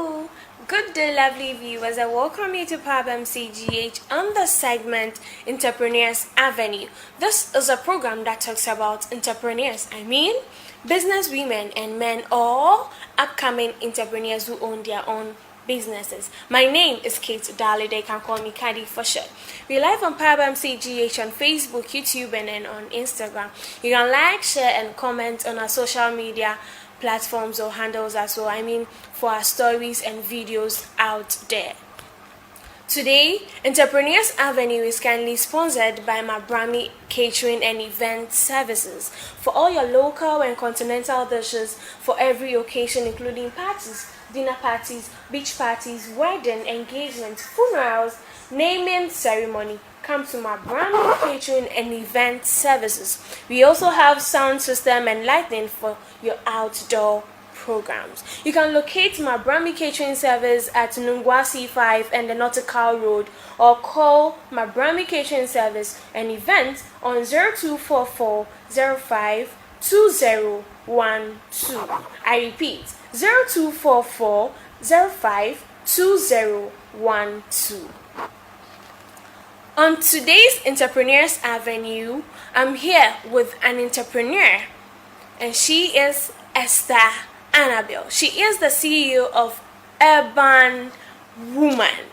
Hello, good day, lovely viewers. I welcome you to PAB-MC on the segment Entrepreneurs Avenue. This is a program that talks about entrepreneurs. Business women and men, or upcoming entrepreneurs who own their own businesses. My name is Kate Dali. They can call me Caddy for short. We're live on PAB-MC on Facebook, YouTube, and on Instagram. You can like, share, and comment on our social media platforms or handles as well. For our stories and videos out there. Today, Entrepreneurs Avenue is kindly sponsored by Mabrami Catering and Event Services for all your local and continental dishes for every occasion, including parties, dinner parties, beach parties, wedding, engagements, funerals, naming ceremony. Come to Mabrami Catering and Event Services. We also have sound system and lighting for your outdoor programs. You can locate Mabrami Catering Service at Nungwa C5 and the Nautical Road, or call Mabrami Catering Service and Events on 0244 05 2012. I repeat, 0244 05 2012. On today's Entrepreneurs Avenue, I'm here with an entrepreneur, and she is Esther Annabelle. She is the CEO of Urban Woman.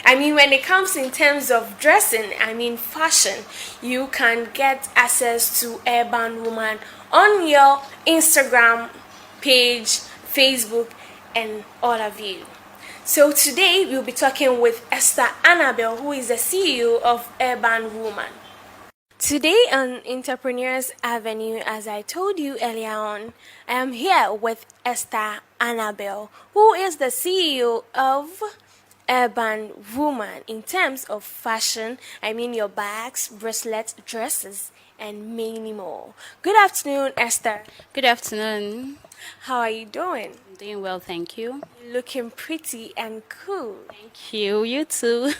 When it comes in terms of dressing, fashion, you can get access to Urban Woman on your Instagram page, Facebook, and all of you. So today we'll be talking with Esther Annabelle, who is the CEO of Urban Woman. Today on Entrepreneurs Avenue, as I told you earlier on, I am here with Esther Annabelle, who is the CEO of Urban Woman in terms of fashion. Your bags, bracelets, dresses, and many more. Good afternoon, Esther. Good afternoon. How are you doing? I'm doing well, thank you. Looking pretty and cool. Thank you. You too.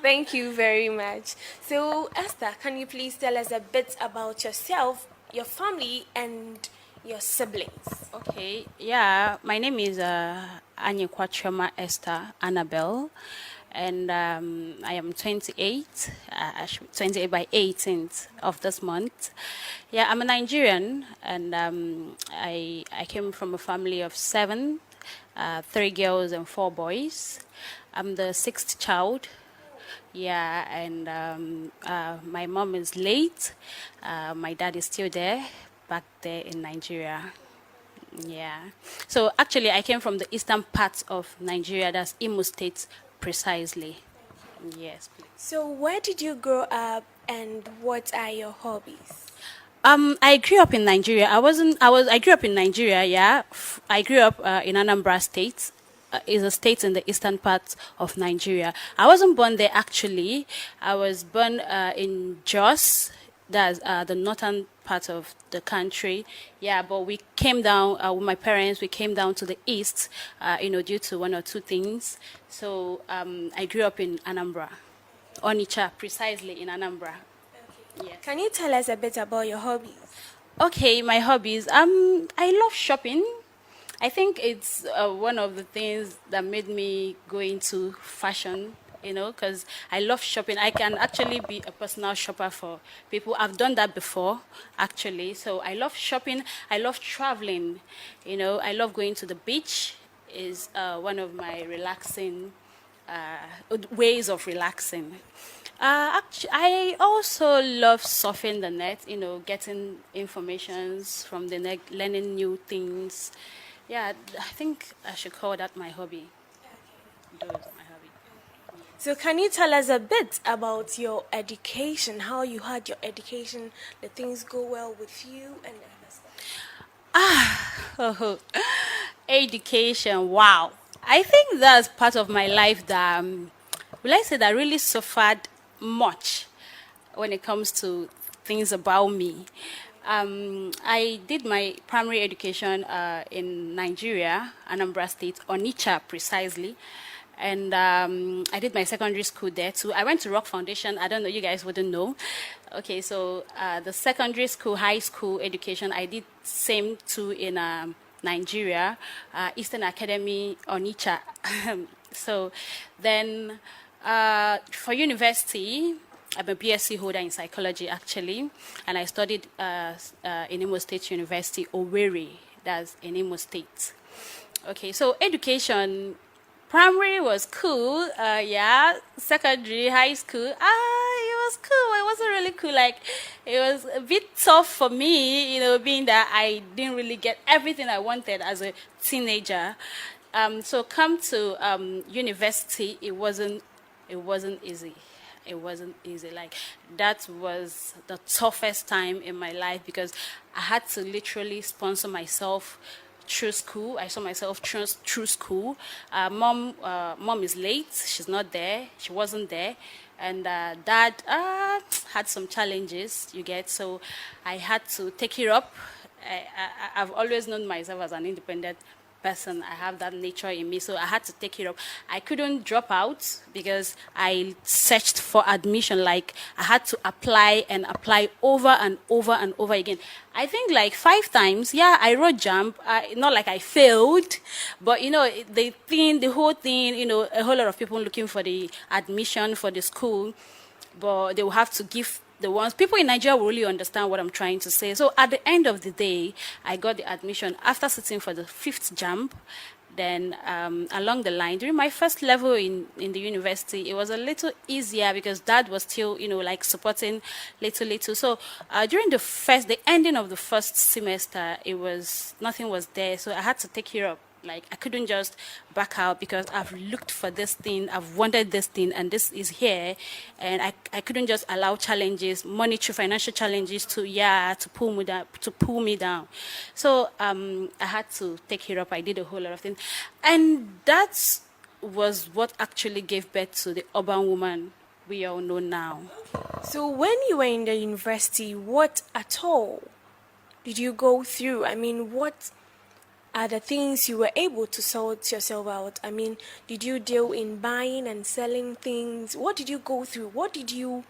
Thank you very much. So, Esther, can you please tell us a bit about yourself, your family, and your siblings? Okay. Yeah, my name is Anyekwa Chioma Esther Annabelle, and I am 28. 28 by 18th of this month. Yeah, I'm a Nigerian, and I came from a family of 7, 3 girls and 4 boys. I'm the 6th child. Yeah, and my mom is late. My dad is still there, back there in Nigeria. Yeah. So actually, I came from the eastern part of Nigeria, that's Imo State precisely. Yes, please. So, where did you grow up, and what are your hobbies? I grew up in Nigeria. I grew up in Nigeria. Yeah, I grew up in Anambra State. Is a state in the eastern part of Nigeria. I wasn't born there actually. I was born in Jos, that's the northern part of the country. Yeah, but we came down with my parents. We came down to the east, due to 1 or 2 things. So I grew up in Anambra, Onitsha, precisely in Anambra. Okay. Yes. Can you tell us a bit about your hobbies? Okay, my hobbies. I love shopping. I think it's one of the things that made me go into fashion, because I love shopping. I can actually be a personal shopper for people. I've done that before, actually. So I love shopping. I love traveling. I love going to the beach. Is one of my relaxing ways of relaxing. I also love surfing the net, getting informations from the net, learning new things. Yeah, I think I should call that my hobby. Okay. Those my hobby. So can you tell us a bit about your education, how you had your education, the things go well with you, and stuff? Education, wow. I think that's part of my life that, will I say, that really suffered much when it comes to things about me. I did my primary education in Nigeria, Anambra State, Onitsha precisely. And I did my secondary school there too. I went to Rock Foundation. I don't know, you guys wouldn't know. Okay, so the secondary school, high school education, I did same too in Nigeria, Eastern Academy, Onitsha. So then for university, I'm a BSc holder in psychology, actually, and I studied in Imo State University, Owerri, that's in Imo State. Okay, so education, primary was cool, yeah, secondary, high school, it was cool, it wasn't really cool, like, it was a bit tough for me, being that I didn't really get everything I wanted as a teenager. So come to university, it wasn't easy. It wasn't easy. Like, that was the toughest time in my life because I had to literally sponsor myself through school. I saw myself through school. Mom is late. She's not there. She wasn't there. And dad had some challenges, you get. So I had to take it up. I've always known myself as an independent person. I have that nature in me, so I had to take it up. I couldn't drop out because I searched for admission. Like, I had to apply and apply over and over and over again. I think like 5 times. Yeah, I wrote jump. Not like I failed, but the whole thing, a whole lot of people looking for the admission for the school, but they will have to give the ones people in Nigeria will really understand what I'm trying to say. So at the end of the day, I got the admission after sitting for the 5th jump. Then along the line, during my first level in the university, it was a little easier because dad was still, like supporting little. So during the ending of the first semester, nothing was there. So I had to take care of. Like, I couldn't just back out because I've looked for this thing, I've wanted this thing, and this is here. And I couldn't just allow challenges, monetary, financial challenges to pull me down. So I had to take it up. I did a whole lot of things. And that was what actually gave birth to the urban woman we all know now. So when you were in the university, what at all did you go through? I mean, what are the things you were able to sort yourself out? I mean, did you deal in buying and selling things? What did you go through? What did you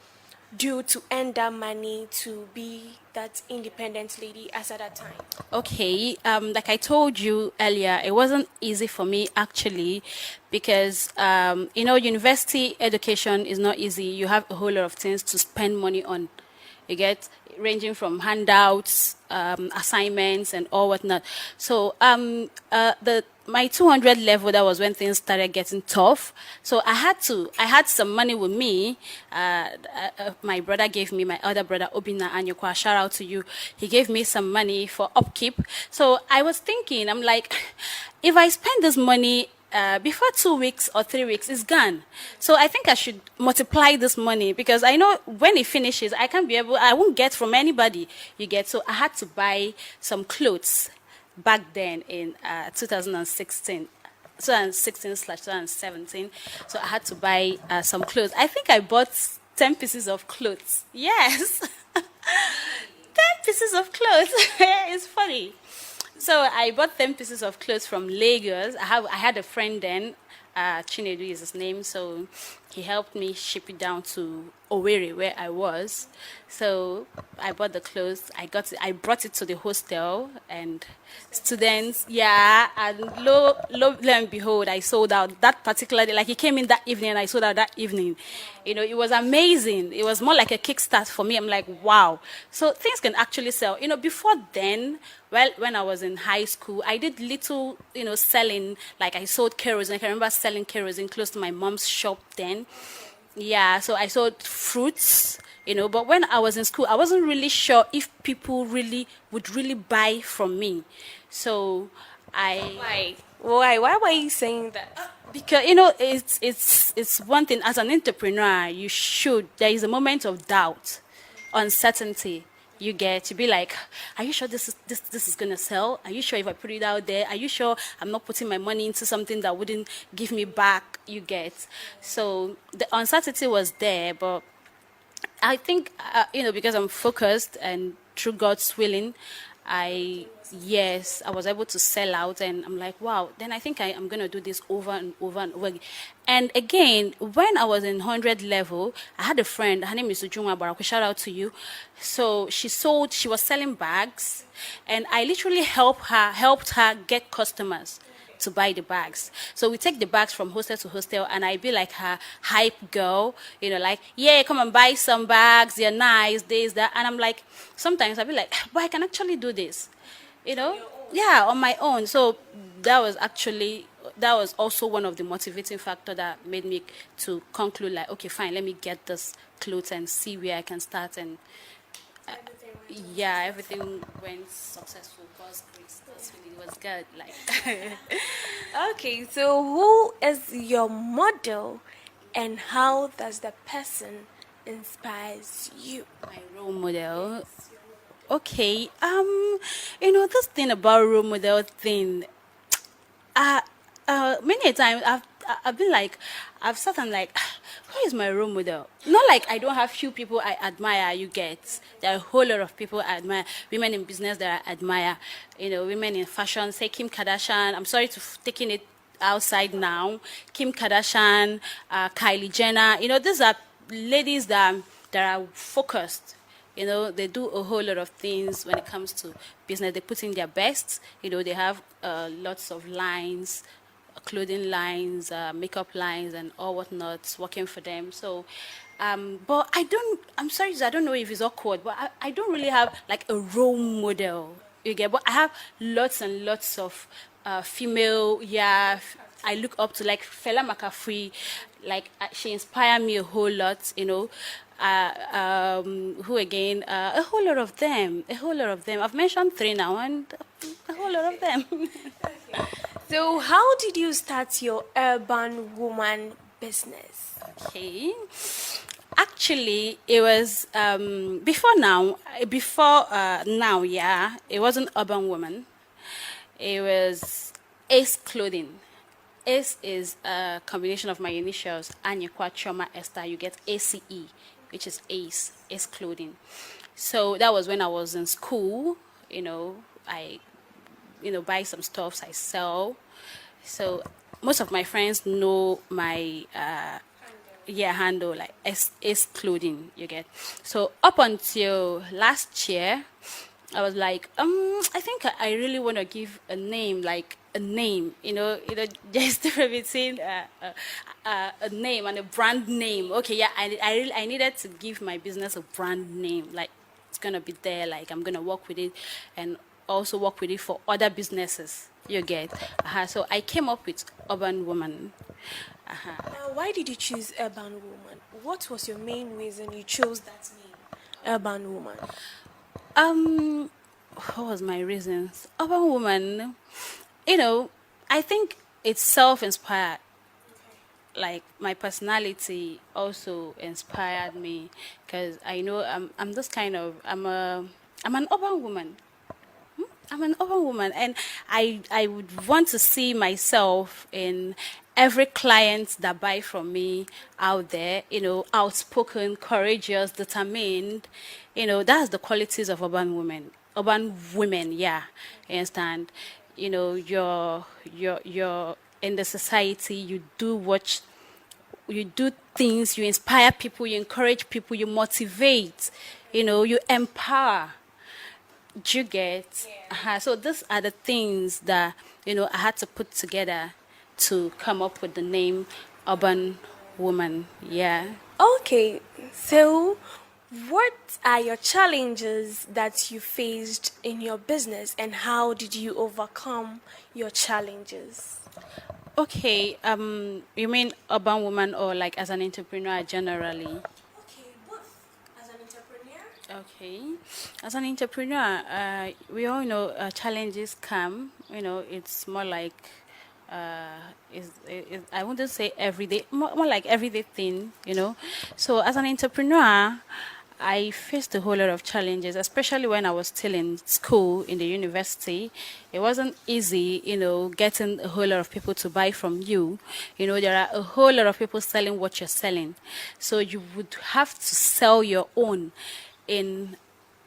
do to earn that money to be that independent lady as at that time? Okay, like I told you earlier, it wasn't easy for me actually because, university education is not easy. You have a whole lot of things to spend money on. You get ranging from handouts, assignments, and all whatnot. So my 200 level, that was when things started getting tough. So I had some money with me. My brother gave me, my other brother, Obina Anyokwa, shout out to you. He gave me some money for upkeep. So I was thinking, I'm like, if I spend this money before 2 weeks or 3 weeks, it's gone. So I think I should multiply this money because I know when it finishes, I won't get from anybody, you get. So I had to buy some clothes back then in 2016/2017. So I had to buy some clothes. I think I bought 10 pieces of clothes. Yes. 10 pieces of clothes. It's funny. So I bought 10 pieces of clothes from Lagos. I had a friend then, Chinedu is his name, so he helped me ship it down to Owerri where I was. So I bought the clothes. I brought it to the hostel and students, and lo and behold, I sold out that particular day. Like, he came in that evening and I sold out that evening. It was amazing. It was more like a kickstart for me. I'm like, wow. So things can actually sell. Before then, well, when I was in high school, I did little, selling. Like, I sold kerosene. I can remember selling kerosene close to my mom's shop then. Yeah, so I sold fruits, but when I was in school, I wasn't really sure if people would really buy from me. So Why were you saying that? Because it's one thing as an entrepreneur, there is a moment of doubt, uncertainty. You get to be like, are you sure this is gonna sell? Are you sure if I put it out there? Are you sure I'm not putting my money into something that wouldn't give me back? You get. So the uncertainty was there, but I think because I'm focused and through God's willing, Yes, I was able to sell out, and I'm like, wow, then I think I'm going to do this over and over and over again. And again, when I was in 100 level, I had a friend, her name is Ujunwa Baraku, shout out to you. So she was selling bags, and I literally helped her get customers to buy the bags. So we take the bags from hostel to hostel, and I be like her hype girl, like, yeah, come and buy some bags, they're nice, this, that. And I'm like, sometimes I be like, but I can actually do this, yeah, on my own. So that was also one of the motivating factor that made me to conclude, like, okay, fine, let me get this clothes and see where I can start. And yeah, everything went successful. God's grace, that's really was good. Like, Okay, so who is your model and how does the person inspires you? my role model. Okay, this thing about role model thing. uh, Many a time I've been like, I've sat and like, who is my role model? Not like I don't have few people I admire. You get, there are a whole lot of people I admire. Women in business that I admire. Women in fashion. Say Kim Kardashian. I'm sorry to taking it outside now. Kim Kardashian, Kylie Jenner. These are ladies that are focused. They do a whole lot of things when it comes to business. They put in their best. They have lots of lines, clothing lines, makeup lines, and all whatnot working for them. So, but I'm sorry, I don't know if it's awkward, but I don't really have like a role model. You get, but I have lots and lots of female, yeah. I look up to, like Fela Makafui, like she inspired me a whole lot, who again? A whole lot of them. A whole lot of them. I've mentioned 3 now, and a whole lot of them. So, how did you start your urban woman business? Okay. Actually, it was before now. Yeah, it wasn't Urban Woman. It was Ace Clothing. Ace is a combination of my initials, Anyekwa Choma Esther. You get ACE, which is Ace Clothing. So that was when I was in school. I, buy some stuffs, I sell. So most of my friends know my handle, like Ace Clothing. You get. So up until last year, I was like, I think I really want to give a name, like a name. There's difference between a name and a brand name. Okay, yeah, I needed to give my business a brand name. Like, it's gonna be there. Like, I'm gonna work with it, and also work with it for other businesses. You get. So I came up with Urban Woman. Why did you choose urban woman? What was your main reason you chose that name, urban woman? What was my reasons? Urban Woman, I think it's self-inspired. Like, my personality also inspired me, because I know I'm this kind of I'm an urban woman. I'm an urban woman, and I would want to see myself in every client that buy from me out there. Outspoken, courageous, determined. That's the qualities of urban women. Yeah, you understand. You're in the society. You do things. You inspire people. You encourage people. You motivate. You empower. Do you get? So these are the things that I had to put together to come up with the name Urban Woman. Yeah. Okay, so what are your challenges that you faced in your business and how did you overcome your challenges? Okay. You mean Urban Woman, or like as an entrepreneur generally? Okay, both. As an entrepreneur? Okay. As an entrepreneur, we all know challenges come. It's more like, I wouldn't say everyday, more like everyday thing. So as an entrepreneur, I faced a whole lot of challenges, especially when I was still in school, in the university. It wasn't easy, getting a whole lot of people to buy from you. There are a whole lot of people selling what you're selling. So you would have to sell your own in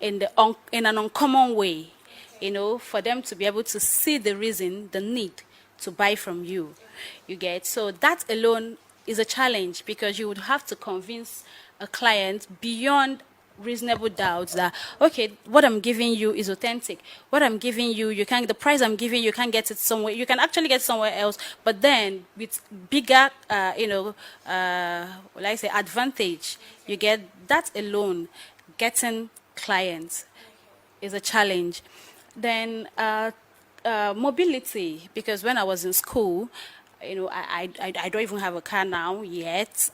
an uncommon way. for them to be able to see the reason, the need to buy from you. You get? So that alone is a challenge because you would have to convince a client beyond reasonable doubts that, okay, what I'm giving you is authentic. What I'm giving you, the price I'm giving you can't get it somewhere. You can actually get somewhere else, but then with bigger, advantage, you get that alone. Getting clients is a challenge. Then mobility, because when I was in school, I don't even have a car now yet.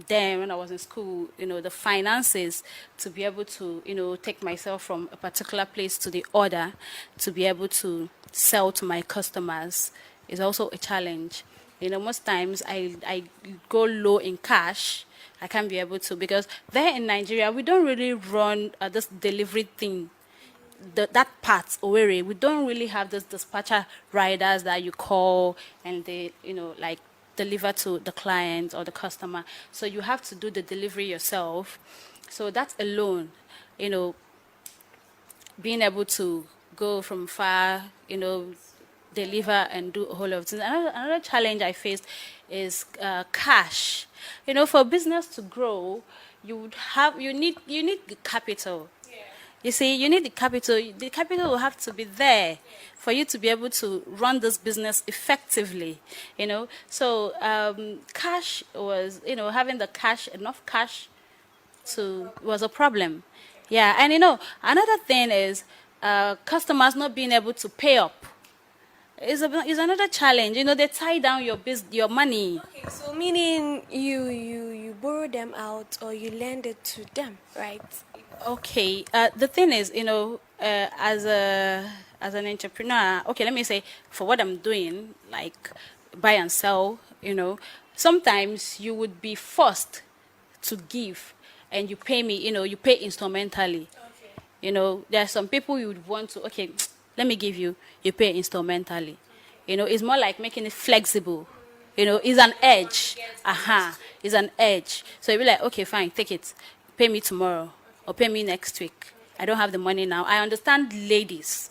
Then when I was in school, the finances to be able to, take myself from a particular place to the other, to be able to sell to my customers is also a challenge. Most times I go low in cash. I can't be able to because there in Nigeria, we don't really run this delivery thing. That part, Owerri, we don't really have those dispatcher riders that you call and they, deliver to the client or the customer. So you have to do the delivery yourself. So that alone, being able to go from far, deliver and do a whole lot of things. Another challenge I faced is cash. For business to grow, you need the capital. You see, you need the capital. The capital will have to be there for you to be able to run this business effectively, So cash was, having enough cash was a problem. Yeah, and another thing is customers not being able to pay up. Is another challenge. They tie down your money. Okay, so meaning you borrow them out or you lend it to them, right? Okay. The thing is, as an entrepreneur, okay, let me say for what I'm doing, like buy and sell, sometimes you would be forced to give, and you pay me, you pay instrumentally. Okay. There are some people you would want to, okay, let me give you, you pay instrumentally. It's more like making it flexible. It's an edge. It's an edge. So you'll be like, okay, fine, take it. Pay me tomorrow or pay me next week. I don't have the money now. I understand ladies.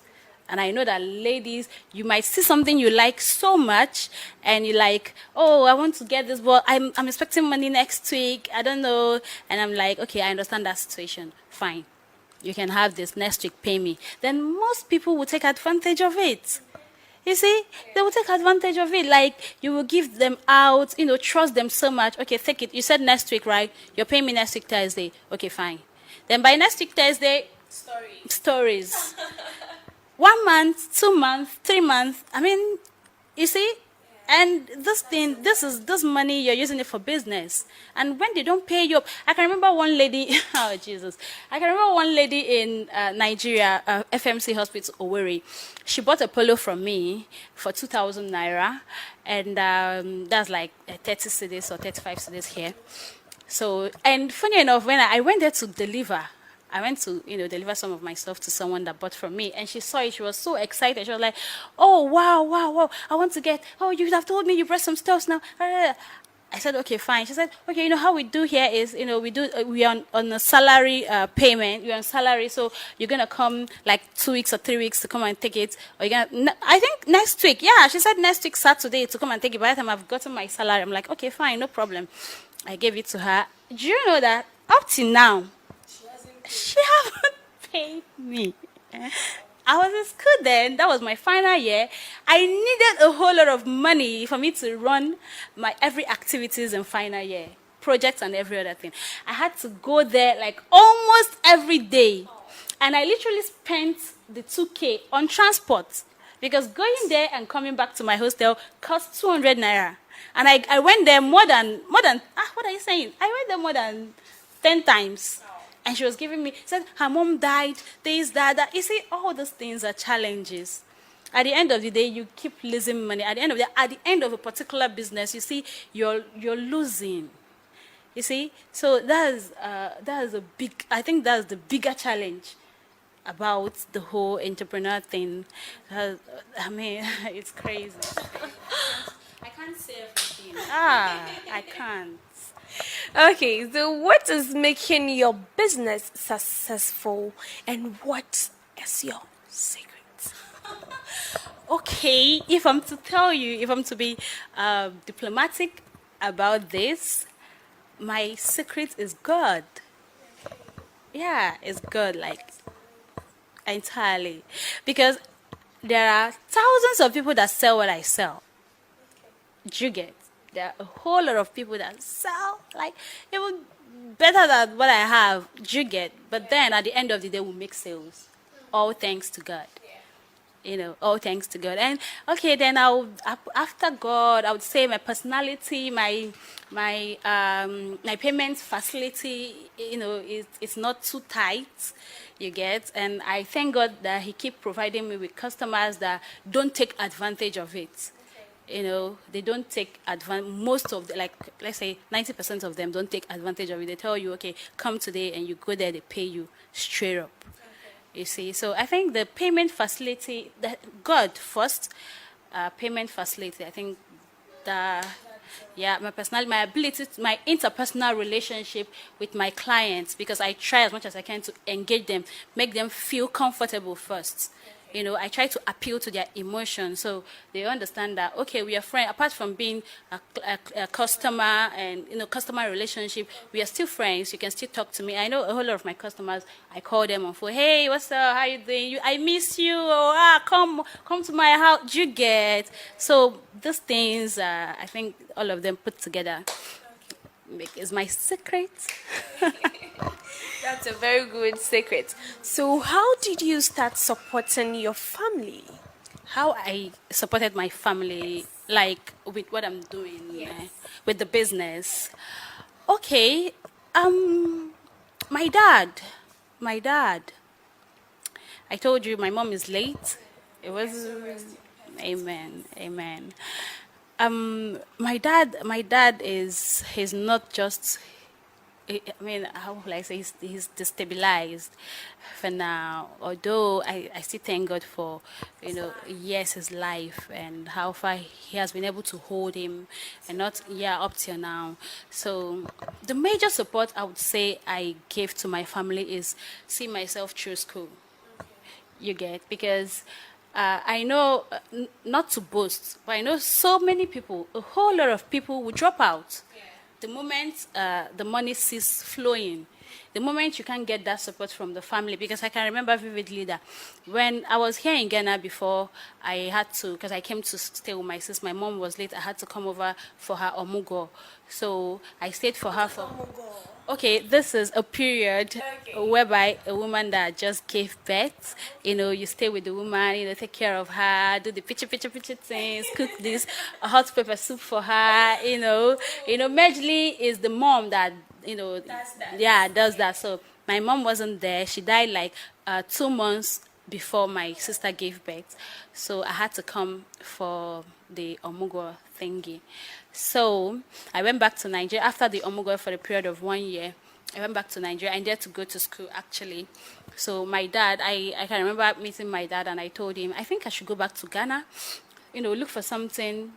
And I know that ladies, you might see something you like so much and you're like, oh, I want to get this, but I'm expecting money next week. I don't know. And I'm like, okay, I understand that situation. Fine. You can have this next week, pay me. Then most people will take advantage of it. You see, they will take advantage of it. Like, you will give them out, trust them so much. Okay, take it. You said next week, right? You're paying me next week, Thursday. Okay, fine. Then by next week, Thursday, stories. 1 month, 2 months, 3 months. I mean, you see? And this money, you're using it for business. And when they don't pay you up, I can remember one lady, oh Jesus, I can remember one lady in Nigeria, FMC Hospital, Owerri. She bought a polo from me for 2,000 naira. And that's like 30 cedis or 35 cedis here. So, and funny enough, when I went there to deliver, I went to, deliver some of my stuff to someone that bought from me. And she saw it. She was so excited. She was like, oh, wow. I want to get, oh, you have told me you brought some stuff now. I said, okay, fine. She said, okay, how we do here is, we are on a salary payment. You're on salary, so you're going to come like 2 weeks or 3 weeks to come and take it. Or you're gonna, I think next week. Yeah, she said next week, Saturday, to come and take it. By the time I've gotten my salary, I'm like, okay, fine, no problem. I gave it to her. Do you know that up till now, she haven't paid me? I was in school then. That was my final year. I needed a whole lot of money for me to run my every activities in final year, projects and every other thing. I had to go there like almost every day. And I literally spent the 2K on transport because going there and coming back to my hostel cost 200 naira. And I went there more than, what are you saying? I went there more than 10 times. And she was giving me, said her mom died, this, that. You see, all those things are challenges. At the end of the day, you keep losing money. At the end of a particular business, you see, you're losing. You see, so that is a big. I think that's the bigger challenge about the whole entrepreneur thing. I mean, it's crazy. I can't say everything. I can't. Okay, so what is making your business successful and what is your secret? Okay, if I'm to tell you, if I'm to be diplomatic about this, my secret is God. Yeah, it's God, like entirely. Because there are thousands of people that sell what I sell. Do you get? There are a whole lot of people that sell like even better than what I have. Do you get? But then at the end of the day, we make sales. All thanks to God. All thanks to God. And okay, then after God, I would say my personality, my payment facility, it's not too tight. You get, and I thank God that He keep providing me with customers that don't take advantage of it. They don't take advantage. Most of the, like, let's say 90% of them don't take advantage of it. They tell you, okay, come today, and you go there, they pay you straight up. You see, so I think the payment facility, God first, payment facility. I think the yeah, my personality, my ability, my interpersonal relationship with my clients, because I try as much as I can to engage them, make them feel comfortable first. I try to appeal to their emotions so they understand that, okay, we are friends. Apart from being a customer and, customer relationship, we are still friends. You can still talk to me. I know a whole lot of my customers, I call them on phone. Hey, what's up? How you doing? I miss you. Oh, come to my house. Do you get? So these things, I think all of them put together is my secret. That's a very good secret. So, how did you start supporting your family? How I supported my family, like with what I'm doing, with the business. Okay, my dad, my dad. I told you my mom is late. It was, amen, amen. My dad he's not just, I mean, how will I say, he's destabilized for now. Although I still thank God for, yes, his life and how far he has been able to hold him, and not, yeah, up till now. So the major support I would say I gave to my family is see myself through school. You get, because I know, not to boast, but I know so many people, a whole lot of people will drop out the moment the money ceases flowing, the moment you can't get that support from the family. Because I can remember vividly that when I was here in Ghana before, I had to, because I came to stay with my sis, my mom was late, I had to come over for her omugo. So I stayed for her for... Okay, this is a period whereby a woman that just gave birth, you stay with the woman, take care of her, do the picture things, cook this hot pepper soup for her, Majorly is the mom that, yeah, does that. So my mom wasn't there. She died like 2 months before my sister gave birth. So I had to come for the omugo thingy. So I went back to Nigeria after the omugo for a period of 1 year. I went back to Nigeria. I needed to go to school, actually. So my dad, I can remember meeting my dad, and I told him, I think I should go back to Ghana, look for something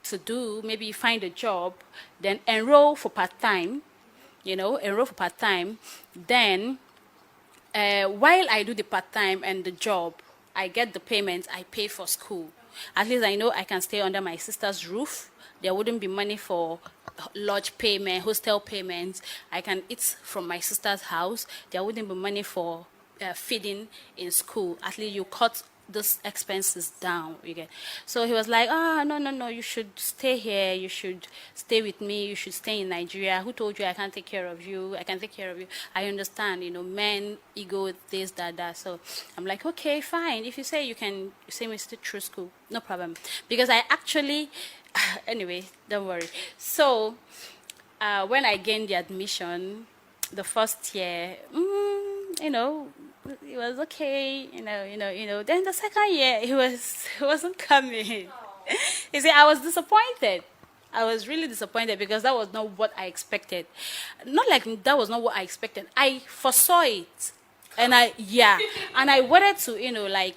to do, maybe find a job, then enroll for part-time, Then while I do the part-time and the job, I get the payment, I pay for school. At least I know I can stay under my sister's roof. There wouldn't be money for lodge payment, hostel payments. I can eat from my sister's house. There wouldn't be money for feeding in school. At least you cut those expenses down. You get. So he was like, no, you should stay here. You should stay with me. You should stay in Nigeria. Who told you I can't take care of you? I can take care of you. I understand, men, ego, this, that. So I'm like, okay, fine. If you say you can send me through school, no problem. Because I actually, anyway, don't worry. So when I gained the admission, the first year, it was okay, Then the second year, he wasn't coming. You see, I was disappointed. I was really disappointed because that was not what I expected. Not like that was not what I expected. I foresaw it, and I wanted to,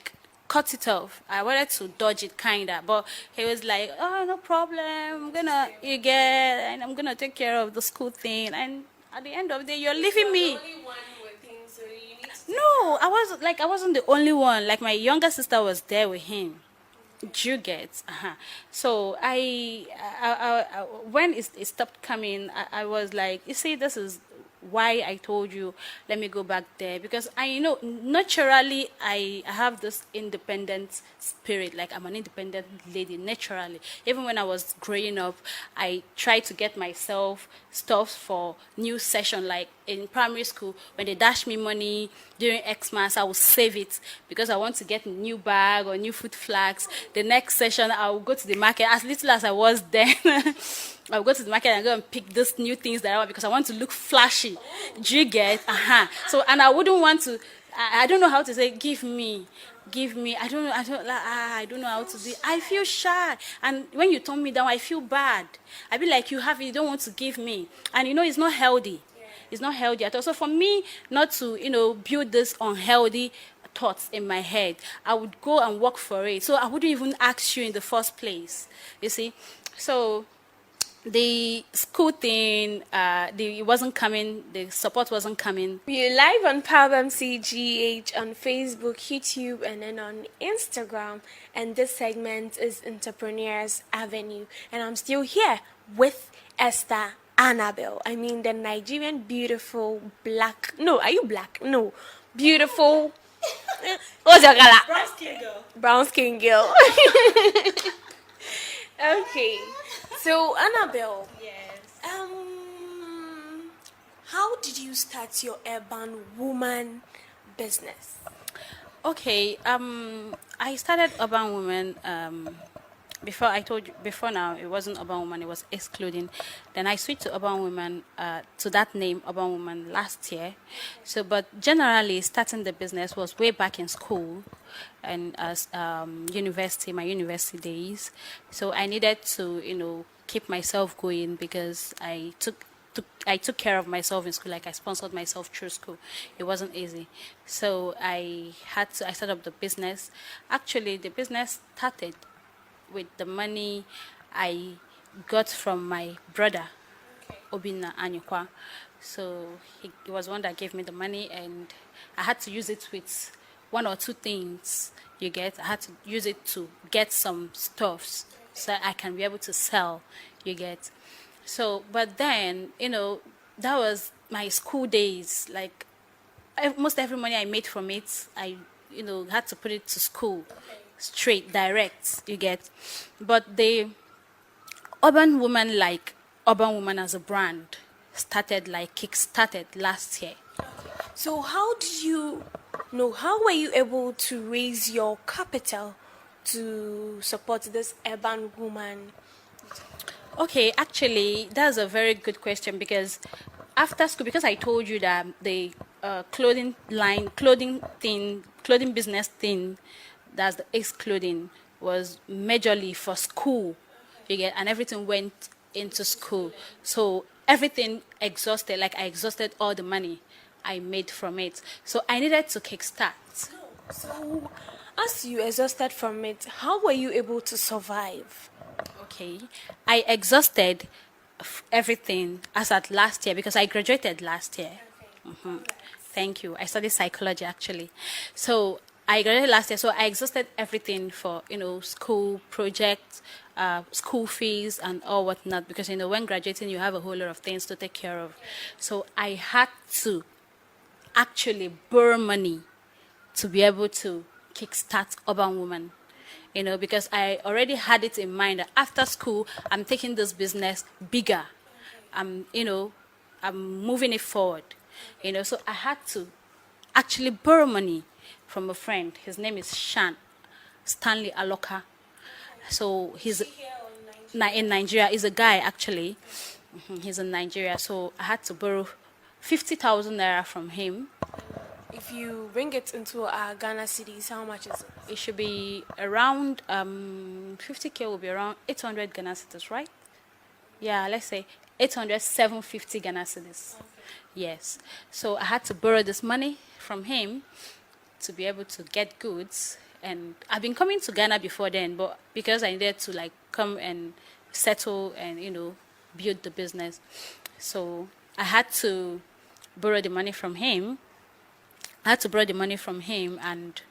cut it off. I wanted to dodge it, kinda, but he was like, "Oh, no problem. I'm gonna take care of the school thing." And at the end of the day, you're leaving me. No, I wasn't the only one. Like my younger sister was there with him. Do you get? So when it stopped coming, I was like, you see, this is why I told you, let me go back there, because I know naturally I have this independent spirit. Like I'm an independent lady naturally. Even when I was growing up, I tried to get myself stuff for new session. Like in primary school, when they dash me money during Xmas, I will save it because I want to get a new bag or new food flags. The next session, I will go to the market as little as I was then. I'll go to the market and go and pick these new things that I want because I want to look flashy. Do you get? So, and I wouldn't want to. I don't know how to say. Give me. I don't know. I don't know how to do. I feel shy, and when you turn me down, I feel bad. I be like, you have it. You don't want to give me, and it's not healthy. It's not healthy at all. So for me, not to build this unhealthy thoughts in my head, I would go and work for it. So I wouldn't even ask you in the first place. You see, so. The school thing, it wasn't coming. The support wasn't coming. We're live on PAB-MC GH on Facebook, YouTube, and then on Instagram. And this segment is Entrepreneurs Avenue. And I'm still here with Esther Annabelle. I mean, the Nigerian beautiful black. No, are you black? No. Beautiful. What's your color? Brown skin girl. Brown skin girl. Okay. So, Annabelle. Yes. How did you start your urban woman business? Okay. I started Urban Woman. Before I told you before now, it wasn't Urban Woman. It was excluding. Then I switched to Urban Woman. To that name, Urban Woman, last year. So, but generally, starting the business was way back in school, and as university, my university days. So I needed to keep myself going because I took care of myself in school. Like I sponsored myself through school. It wasn't easy. So I set up the business. Actually, the business started with the money I got from my brother, Obina Anyukwa. So he was one that gave me the money, and I had to use it with one or two things. I had to use it to get some stuffs so I can be able to sell. So, but then that was my school days. Like most every money I made from it, I had to put it to school, straight, direct. But the Urban Woman, like Urban Woman as a brand, kick-started last year. So how were you able to raise your capital to support this urban woman? Okay, actually, that's a very good question because after school, because I told you that the clothing business thing, that's the X clothing, was majorly for school, and everything went into school. So everything exhausted, like I exhausted all the money I made from it. So I needed to kickstart. So as you exhausted from it, how were you able to survive? Okay, I exhausted everything as at last year because I graduated last year. Thank you. I studied psychology actually. So I graduated last year, so I exhausted everything for school projects, school fees, and all whatnot. Because when graduating, you have a whole lot of things to take care of. So I had to actually borrow money to be able to kickstart Urban Woman. Because I already had it in mind that after school, I'm taking this business bigger. I'm moving it forward. So I had to actually borrow money from a friend. His name is Stanley Aloka. So he's in Nigeria. He's a guy actually. He's in Nigeria. So I had to borrow 50,000 naira from him. If you bring it into our Ghana cedis, how much is it? It should be around 50K will be around 800 Ghana cedis, right? Yeah, let's say 800, 750 Ghana cedis. Okay. Yes. So I had to borrow this money from him to be able to get goods. And I've been coming to Ghana before then, but because I needed to come and settle and build the business, so I had to borrow the money from him. I had to borrow the money from him, and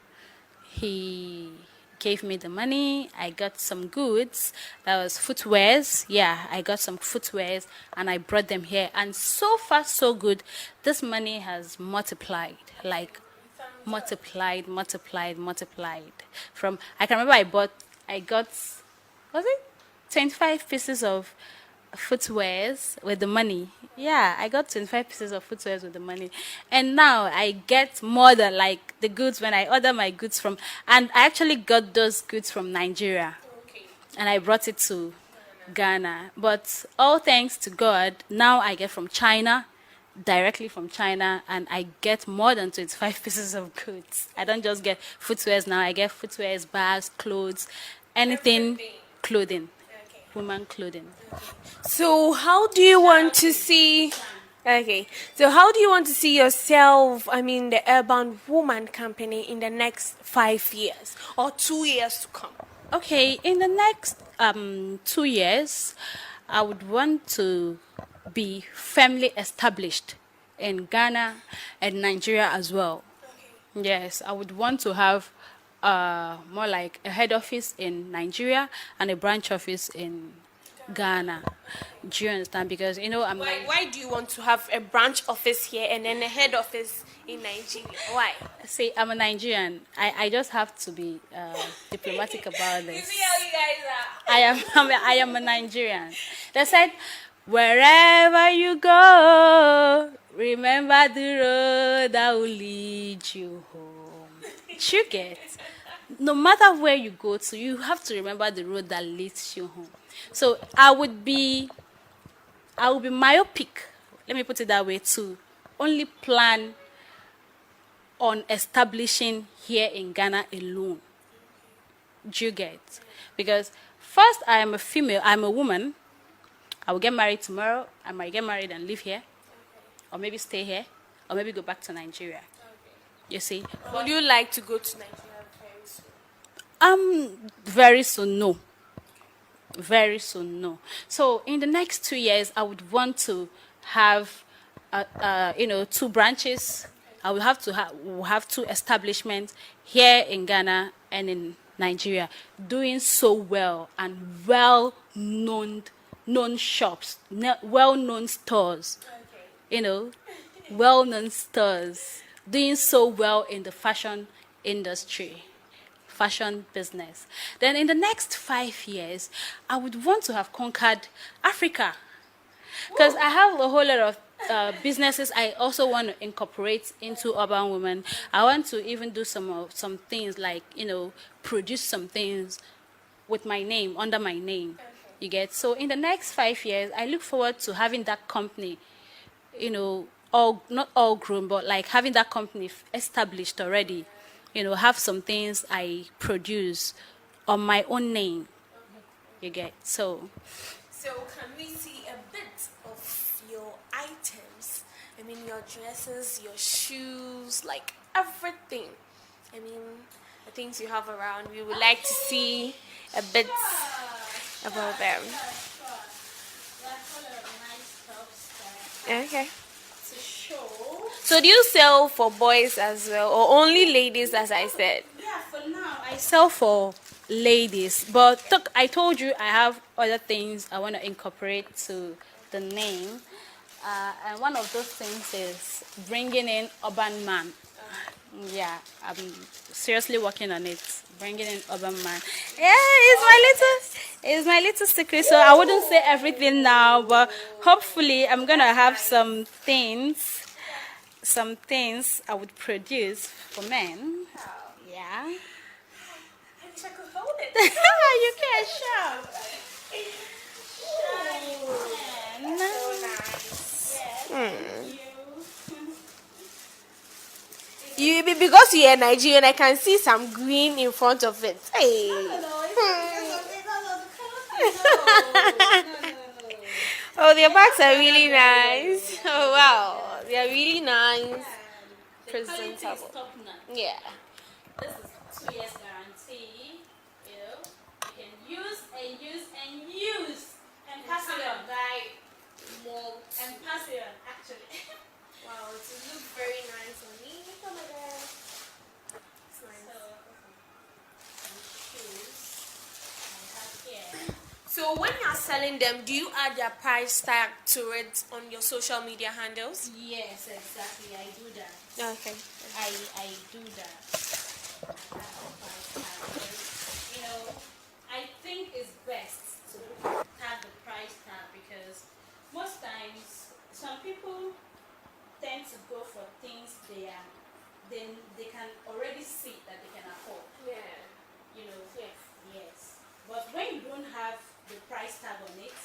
he gave me the money. I got some goods. That was footwears. Yeah, I got some footwears and I brought them here. And so far, so good. This money has multiplied, like multiplied. From, I can remember I got, was it 25 pieces of footwears with the money. Yeah, I got 25 pieces of footwears with the money. And now I get more than like the goods when I order my goods from. And I actually got those goods from Nigeria. Okay. And I brought it to Ghana. But all thanks to God, now I get from China, directly from China, and I get more than 25 pieces of goods. I don't just get footwears now. I get footwears, bags, clothes, anything, Everything. clothing, Okay. woman clothing. So how do you want to see? Okay. So how do you want to see yourself? I mean, the Urban Woman Company in the next 5 years or 2 years to come. Okay, in the next 2 years, I would want to be firmly established in Ghana and Nigeria as well. Yes, I would want to have more like a head office in Nigeria and a branch office in Ghana. Do you understand? Because I'm like, Why do you want to have a branch office here and then a head office in Nigeria? Why? see, I'm a Nigerian. I just have to be diplomatic about You this. see how you guys are. I am a Nigerian. They said, wherever you go, remember the road that will lead you home. You get? No matter where you go to, you have to remember the road that leads you home. So I would be myopic. Let me put it that way too. Only plan on establishing here in Ghana alone. Do you get? Because first, I am a female. I'm a woman. I will get married tomorrow. I might get married and live here, or maybe stay here, or maybe go back to Nigeria. You see? Would you like to go to Nigeria very soon? Very soon, no. Very soon, no. So in the next 2 years, I would want to have, 2 branches. I will have to have 2 establishments here in Ghana and in Nigeria, doing so well and well-known shops, well-known stores. Well-known stores, doing so well in the fashion industry, fashion business. Then in the next 5 years, I would want to have conquered Africa, because I have a whole lot of businesses I also want to incorporate into Urban Women. I want to even do some things like, produce some things with my name, under my name. You get? So in the next 5 years, I look forward to having that company, not all grown, but like having that company established already. Have some things I produce on my own name. You get? So can we see a bit of your items? I mean, your dresses, your shoes, like everything. I mean, the things you have around. We would like to see a bit about them. Okay. So do you sell for boys as well, or only ladies, as I said? Yeah, for now I sell for ladies, but I told you I have other things I want to incorporate to the name, and one of those things is bringing in urban man. Yeah, I'm seriously working on it. Bringing in urban man. Yeah, it's my little secret. So I wouldn't say everything now, but hopefully I'm gonna have some things I would produce for men. Yeah. I wish I could hold it. You can't show. Because you're Nigerian, I can see some green in front of it. Hey. Oh, their bags are really nice. Oh wow, they are really nice. Presentable. Yeah. This is 2 years guarantee. You can use and pass it on. And pass it on, actually. Wow, it looks very nice on me. Look at my So when you're selling them, do you add your price tag to it on your social media handles? Yes, exactly. I do that. Okay. I do that. That's the price tag. You know, I think it's best to have the price tag because most times some people tend to go for things then they can already see that they can afford. Yeah. You know. Yes. Yes. But when you don't have the price tag on it,